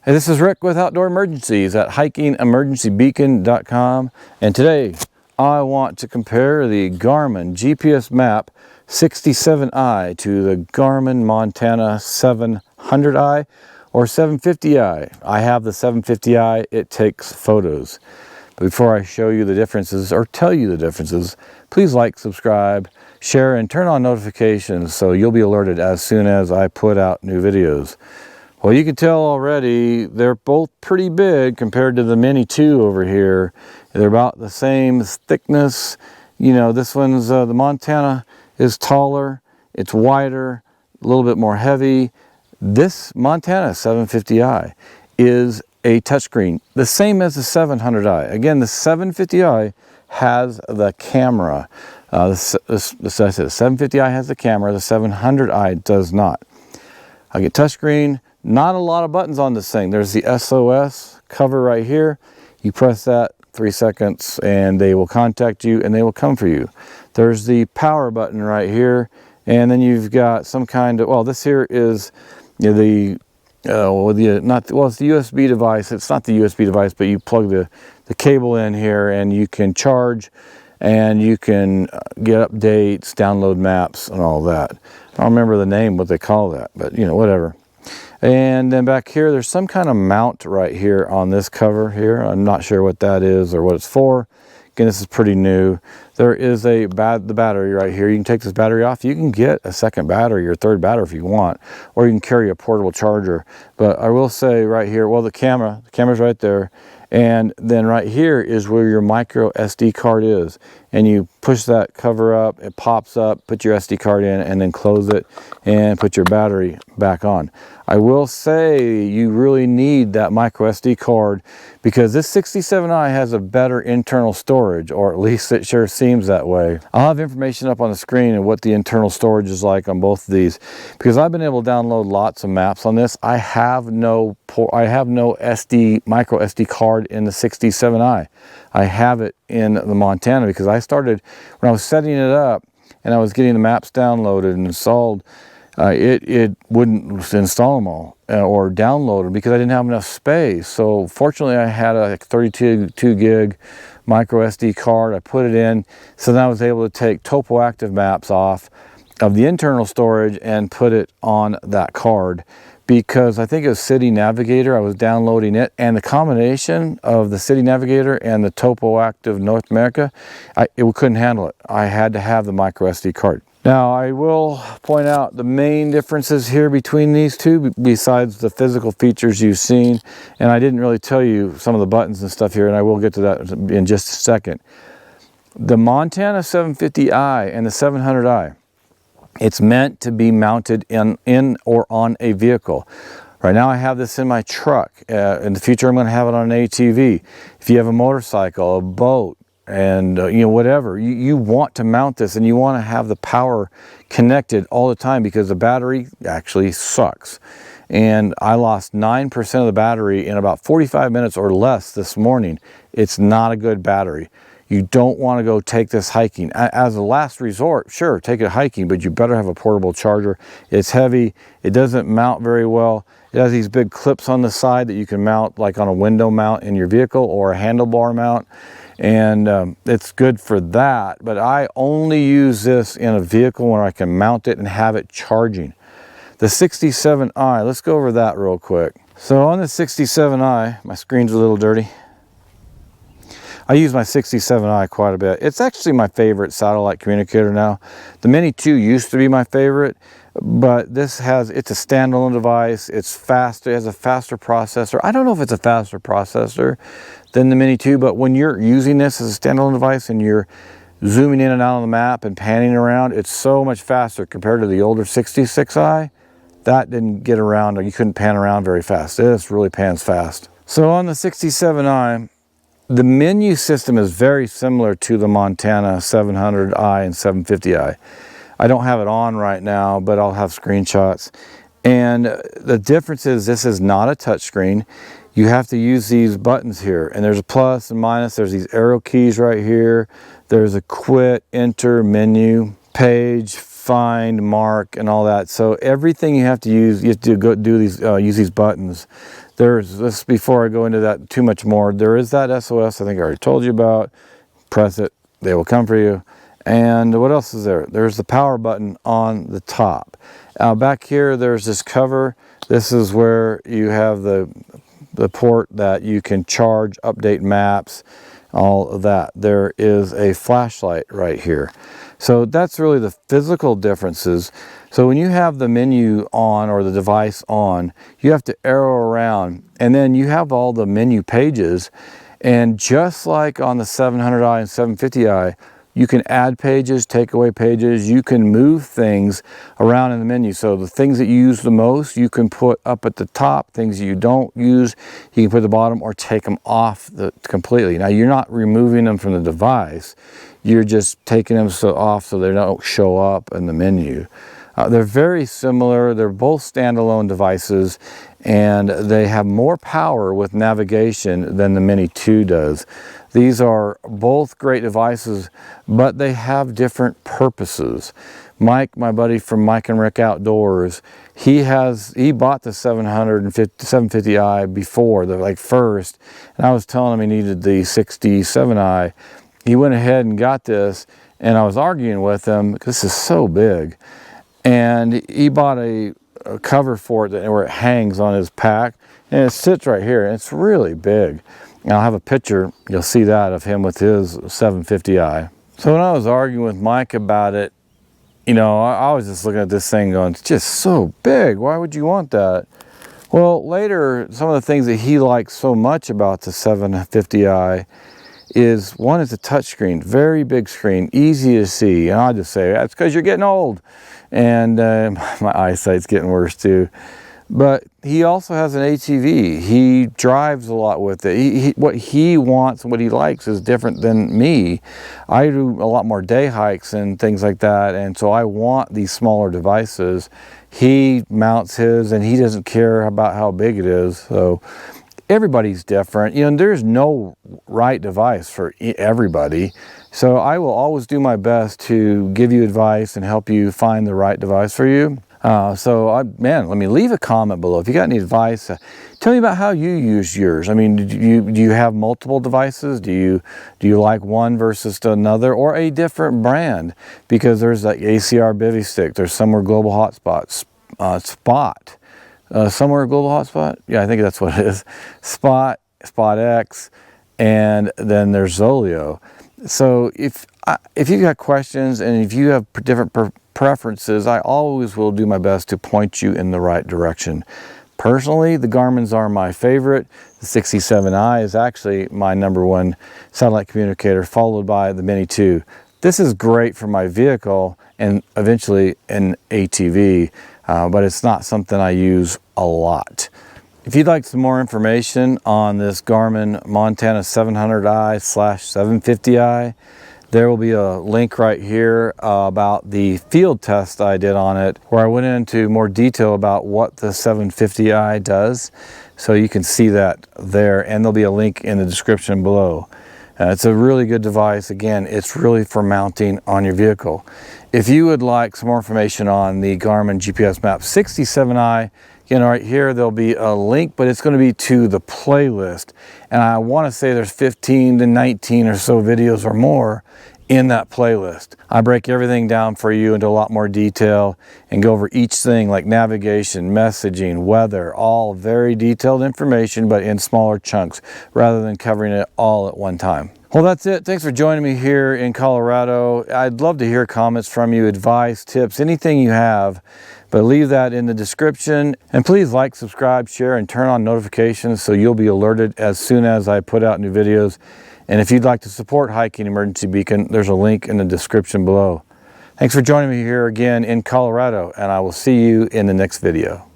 Hey, this is Rick with Outdoor Emergencies at hikingemergencybeacon.com, and today I want to compare the Garmin GPSMAP 67i to the Garmin Montana 700i or 750i. I have the 750i, it takes photos. But before I show you the differences or tell you the differences, please like, subscribe, share, and turn on notifications so you'll be alerted as soon as I put out new videos. Well, you can tell already they're both pretty big compared to the Mini 2 over here. They're about the same thickness. You know, this one's, the Montana is taller, it's wider, a little bit more heavy. This Montana 750i is a touchscreen, the same as the 700i. Again, the 750i has the camera. I said the 750i has the camera, the 700i does not. I get touchscreen. Not a lot of buttons on this thing. There's the SOS cover right here. You press that 3 seconds and they will contact you and they will come for you. There's the power button right here, and then you've got some kind of, well, this here is it's the USB device. It's not the USB device, but you plug the cable in here and you can charge and you can get updates, download maps and all that. I don't remember the name, what they call that, but you know, whatever. And then back here, there's some kind of mount right here on this cover here. I'm not sure what that is or what it's for. Again, this is pretty new. There is the battery right here. You can take this battery off. You can get a second battery or third battery if you want, or you can carry a portable charger. But I will say right here, well, the camera's right there. And then right here is where your micro SD card is. And you push that cover up, it pops up, put your SD card in, and then close it and put your battery back on. I will say you really need that micro SD card because this 67i has a better internal storage, or at least it sure seems that way. I'll have information up on the screen of what the internal storage is like on both of these, because I've been able to download lots of maps on this. I have no micro SD card in the 67i. I have it in the Montana because I started when I was setting it up and I was getting the maps downloaded and installed. It wouldn't install them all or download them because I didn't have enough space. So fortunately I had a 32 gig micro SD card. I put it in, so then I was able to take topo active maps off of the internal storage and put it on that card, because I think it was City Navigator. I was downloading it, and the combination of the City Navigator and the topo active North America, it couldn't handle it. I had to have the micro SD card. Now, I will point out the main differences here between these two, besides the physical features you've seen, and I didn't really tell you some of the buttons and stuff here, and I will get to that in just a second. The Montana 750i and the 700i, it's meant to be mounted in or on a vehicle. Right now I have this in my truck. In the future I'm going to have it on an ATV. If you have a motorcycle, a boat, and you know, whatever, you want to mount this and you want to have the power connected all the time, because the battery actually sucks. And I lost 9% of the battery in about 45 minutes or less this morning. It's not a good battery. You don't want to go take this hiking. As a last resort, sure, take it hiking, but you better have a portable charger. It's heavy, it doesn't mount very well. It has these big clips on the side that you can mount like on a window mount in your vehicle or a handlebar mount. And it's good for that, but I only use this in a vehicle where I can mount it and have it charging. The 67i, let's go over that real quick. So on the 67i, my screen's a little dirty. I use my 67i quite a bit. It's actually my favorite satellite communicator now. The Mini 2 used to be my favorite, but it's a standalone device. It's faster, it has a faster processor. I don't know if it's a faster processor than the Mini 2, but when you're using this as a standalone device and you're zooming in and out on the map and panning around, it's so much faster compared to the older 66i. That didn't get around, or you couldn't pan around very fast. This really pans fast. So on the 67i, the menu system is very similar to the Montana 700i and 750i. I don't have it on right now, but I'll have screenshots. And the difference is this is not a touchscreen. You have to use these buttons here, and there's a plus and minus. There's these arrow keys right here. There's a quit, enter, menu, page, find, mark, and all that. So everything you have to use, you have to go do these, use these buttons. there's this, before I go into that too much more, there is that SOS I think I already told you about. Press it, they will come for you. And what else is there? There's the power button on the top. Back here, there's this cover. This is where you have the port that you can charge, update maps, all of that. There is a flashlight right here. So that's really the physical differences. So when you have the menu on or the device on, you have to arrow around, and then you have all the menu pages. And just like on the 700i and 750i, you can add pages, take away pages, you can move things around in the menu. So the things that you use the most, you can put up at the top. Things you don't use, you can put at the bottom or take them off completely. Now you're not removing them from the device, you're just taking them off so they don't show up in the menu. They're very similar, they're both standalone devices, and they have more power with navigation than the Mini 2 does. These are both great devices, but they have different purposes. Mike, my buddy from Mike and Rick Outdoors, he bought the 750i before, the first, and I was telling him he needed the 67i. He went ahead and got this, and I was arguing with him because this is so big. And he bought a cover for it where it hangs on his pack, and it sits right here, and it's really big. And I'll have a picture, you'll see that, of him with his 750i. So when I was arguing with Mike about it, you know, I was just looking at this thing going, it's just so big, why would you want that? Well, later, some of the things that he likes so much about the 750i is, one, it's a touch screen, very big screen, easy to see. And I'll just say, that's because you're getting old. And my eyesight's getting worse too. But he also has an ATV. He drives a lot with it. What he wants and what he likes is different than me. I do a lot more day hikes and things like that, and so I want these smaller devices. He mounts his, and he doesn't care about how big it is. So everybody's different. You know, there's no right device for everybody. So I will always do my best to give you advice and help you find the right device for you. Man, let me leave a comment below. If you got any advice, tell me about how you use yours. I mean, do you have multiple devices? Do you like one versus another, or a different brand? Because there's like ACR Bivy Stick, there's Somewhere Global Hotspot, Spot. Somewhere Global Hotspot? Yeah, I think that's what it is. Spot, Spot X, and then there's Zoleo. So if you got questions and if you have different preferences, I always will do my best to point you in the right direction. Personally, the Garmin's are my favorite. The 67i is actually my #1 satellite communicator, followed by the Mini 2. This is great for my vehicle and eventually an ATV, but it's not something I use a lot. If you'd like some more information on this Garmin Montana 700i/750i, there will be a link right here about the field test I did on it, where I went into more detail about what the 750i does. So you can see that there, and there'll be a link in the description below. It's a really good device. Again, it's really for mounting on your vehicle. If you would like some more information on the Garmin GPSMAP 67i, again, right here, there'll be a link, but it's going to be to the playlist. And I want to say there's 15 to 19 or so videos or more in that playlist. I break everything down for you into a lot more detail and go over each thing like navigation, messaging, weather, all very detailed information, but in smaller chunks rather than covering it all at one time. Well, that's it. Thanks for joining me here in Colorado. I'd love to hear comments from you, advice, tips, anything you have, but leave that in the description. And please like, subscribe, share, and turn on notifications so you'll be alerted as soon as I put out new videos. And if you'd like to support Hiking Emergency Beacon, there's a link in the description below. Thanks for joining me here again in Colorado, and I will see you in the next video.